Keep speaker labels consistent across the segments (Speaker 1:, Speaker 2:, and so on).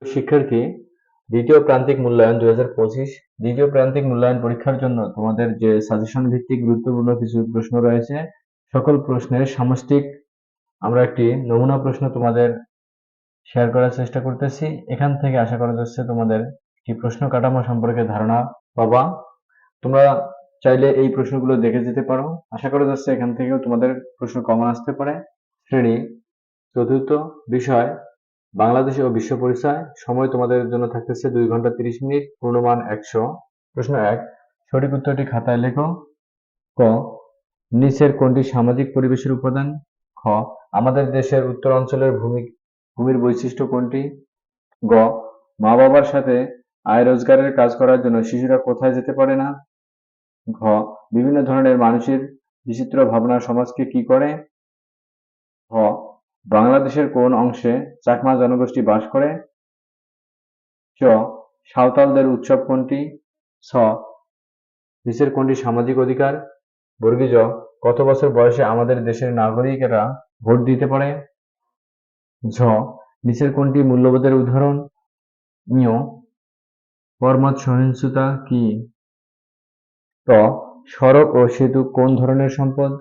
Speaker 1: শিক্ষার্থী, দ্বিতীয় প্রান্তিক মূল্যায়ন 2025 দ্বিতীয় প্রান্তিক মূল্যায়ন পরীক্ষার জন্য তোমাদের যে সাজেশন ভিত্তিক গুরুত্বপূর্ণ কিছু প্রশ্ন রয়েছে, সকল প্রশ্নের সামষ্টিক আমরা একটি নমুনা প্রশ্ন তোমাদের শেয়ার করার চেষ্টা করতেছি। এখান থেকে আশা করা যাচ্ছে তোমাদের একটি প্রশ্ন কাঠামো সম্পর্কে ধারণা পাবা। তোমরা চাইলে এই প্রশ্নগুলো দেখে যেতে পারো। আশা করা যাচ্ছে এখান থেকেও তোমাদের প্রশ্ন কমন আসতে পারে। শ্রেণী চতুর্থ, বিষয় বাংলাদেশ ও বিশ্ব পরিচয়। সময় তোমাদের জন্য থাকতেছে 2 ঘন্টা 30 মিনিট, পূর্ণমান 100। প্রশ্ন 1, সঠিক উত্তরটি খাতায় লেখো। ক, নিচের কোনটি সামাজিক পরিবেশের উপাদান? খ, আমাদের দেশের উত্তর অঞ্চলের ভূমির বৈশিষ্ট্য কোনটি? গ, মা বাবার সাথে আয় রোজগারের কাজ করার জন্য শিশুরা কোথায় যেতে পারে না? ঘ, বিভিন্ন ধরনের মানুষের বিচিত্র ভাবনা সমাজকে কি করে? হ, বাংলাদেশের কোন অংশে চাকমা জনগোষ্ঠী বাস করে? চ, সাঁওতালদের উৎসব কোনটি? ছ, নিচের কোনটি সামাজিক অধিকার? বর্গীজ, কত বছর বয়সে আমাদের দেশের নাগরিকেরা ভোট দিতে পারে? ঝ, নিচের কোনটি মূল্যবোধের উদাহরণ? ঞ, পরমত সহিংসতা কি? ট, সড়ক ও সেতু কোন ধরনের সম্পদ?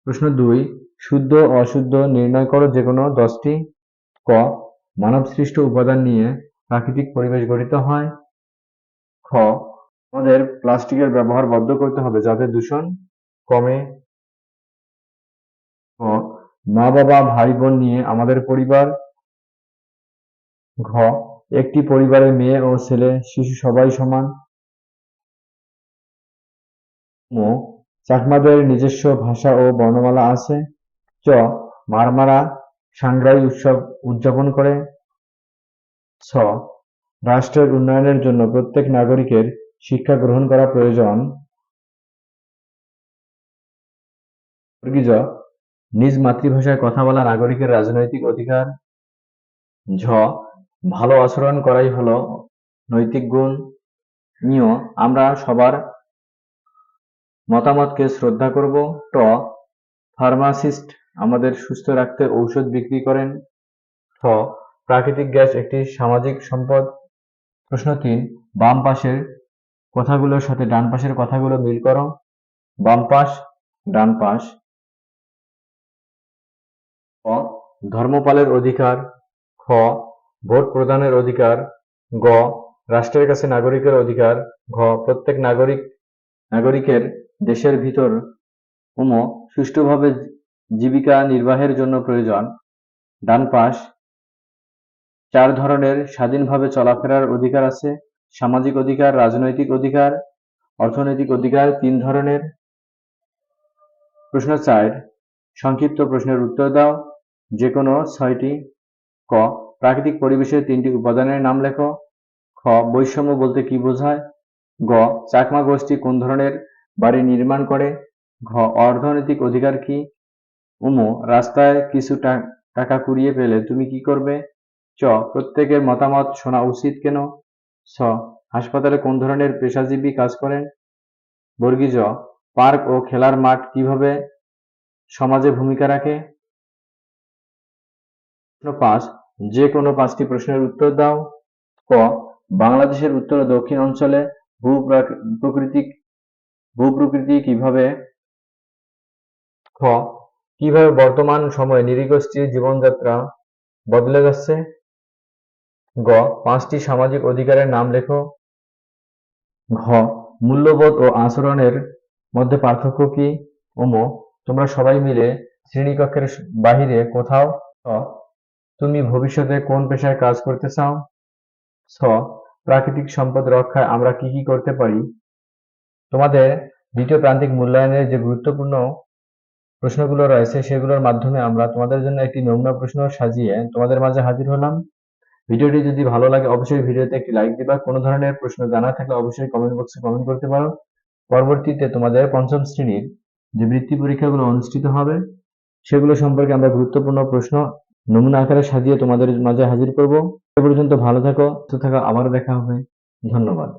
Speaker 1: প্রশ্ন 2, শুদ্ধ ও অশুদ্ধ নির্ণয় করো যেকোনো 10টি। ক, মানবসৃষ্ট উপাদান নিয়ে প্রাকৃতিক পরিবেশ গঠিত হয়। খ, আমাদের প্লাস্টিকের ব্যবহার বন্ধ করতে হবে যাতে দূষণ কমে। খ, মা বাবা ভাই বোন নিয়ে আমাদের পরিবার। ঘ, একটি পরিবারে মেয়ে ও ছেলে শিশু সবাই সমান। ম, চাকমাদের নিজস্ব ভাষা ও বর্ণমালা আছে। চ, মারমারা সাংগ্রাই উৎসব উদযাপন করে। ছ, রাষ্ট্রের উন্নয়নের জন্য প্রত্যেক নাগরিকের শিক্ষা গ্রহণ করা প্রয়োজন। বর্গীজ, নিজ মাতৃভাষায় কথা বলা নাগরিকের রাজনৈতিক অধিকার। ঝ, ভালো আচরণ করাই হলো নৈতিক গুণ। ঞ, আমরা সবার মতামতকে শ্রদ্ধা করব। ট, ফার্মাসিস্ট আমাদের সুস্থ রাখতে ঔষধ বিক্রি করেন। ঠ, প্রাকৃতিক গ্যাস একটি সামাজিক সম্পদ। প্রশ্ন 3, বাম পাশের কথাগুলোর সাথে ডান পাশের কথাগুলো মিল করো। বাম পাশ, ডান পাশ। ক, ধর্মপালের অধিকার। খ, ভোট প্রদানের অধিকার। গ, রাষ্ট্রের কাছে নাগরিকের অধিকার। ঘ, প্রত্যেক নাগরিকের দেশের ভিতর সুষ্ঠুভাবে জীবিকা নির্বাহের জন্য প্রয়োজন। ডান পাশ, 4 ধরনের স্বাধীনভাবে চলাফেরার অধিকার আছে। সামাজিক অধিকার, রাজনৈতিক অধিকার, অর্থনৈতিক অধিকার 3 ধরনের। প্রশ্ন 4, সংক্ষিপ্ত প্রশ্নের উত্তর দাও যে কোনো 6টি। ক, প্রাকৃতিক পরিবেশের 3টি উপাদানের নাম লেখো। খ, বৈষম্য বলতে কি বোঝায়? গ, চাকমা গোষ্ঠী কোন ধরনের বাড়ি নির্মাণ করে? ঘ, অর্থনৈতিক অধিকার কি? রাস্তায় কিছু টাকা কুড়িয়ে পেলে তুমি কি করবে? চ, প্রত্যেকের মতামত শোনা উচিত কেন? ছ, হাসপাতালে কোন ধরনের পেশাজীবী কাজ করেন? বর্গীজ, পার্ক ও খেলার মাঠ কিভাবে সমাজে ভূমিকা রাখে? প্রশ্ন 5, যে কোনো 5টি প্রশ্নের উত্তর দাও। ক, বাংলাদেশের উত্তর ও দক্ষিণ অঞ্চলে ভূপ্রকৃতি কিভাবে? খ, কিভাবে বর্তমান সময়ে নৃগোষ্ঠীর জীবনযাত্রা বদলে যাচ্ছে? গ, 5টি সামাজিক অধিকারের নাম লেখো। ঘ, মূল্যবোধ ও আচরণের মধ্যে পার্থক্য কি? তোমরা সবাই মিলে শ্রেণীকক্ষের বাহিরে কোথাও। ছ, তুমি ভবিষ্যতে কোন পেশায় কাজ করতে চাও? ছ, প্রাকৃতিক সম্পদ রক্ষায় আমরা কি কি করতে পারি? তোমাদের দ্বিতীয় প্রান্তিক মূল্যায়নের যে গুরুত্বপূর্ণ প্রশ্নগুলো রয়েছে সেগুলোর মাধ্যমে আমরা তোমাদের জন্য একটি নমুনা প্রশ্ন সাজিয়ে তোমাদের মাঝে হাজির হলাম। ভিডিওটি যদি ভালো লাগে অবশ্যই ভিডিওতে একটি লাইক দিবা। কোনো ধরনের প্রশ্ন জানা থাকলে অবশ্যই কমেন্ট বক্সে কমেন্ট করতে পারো। পরবর্তীতে তোমাদের 5ম শ্রেণীর যে বৃত্তি পরীক্ষাগুলো অনুষ্ঠিত হবে সেগুলো সম্পর্কে আমরা গুরুত্বপূর্ণ প্রশ্ন নমুনা আকারে সাজিয়ে তোমাদের মাঝে হাজির করব। সে পর্যন্ত ভালো থাকো, সুস্থ থাকো, আবারও দেখা হবে। ধন্যবাদ।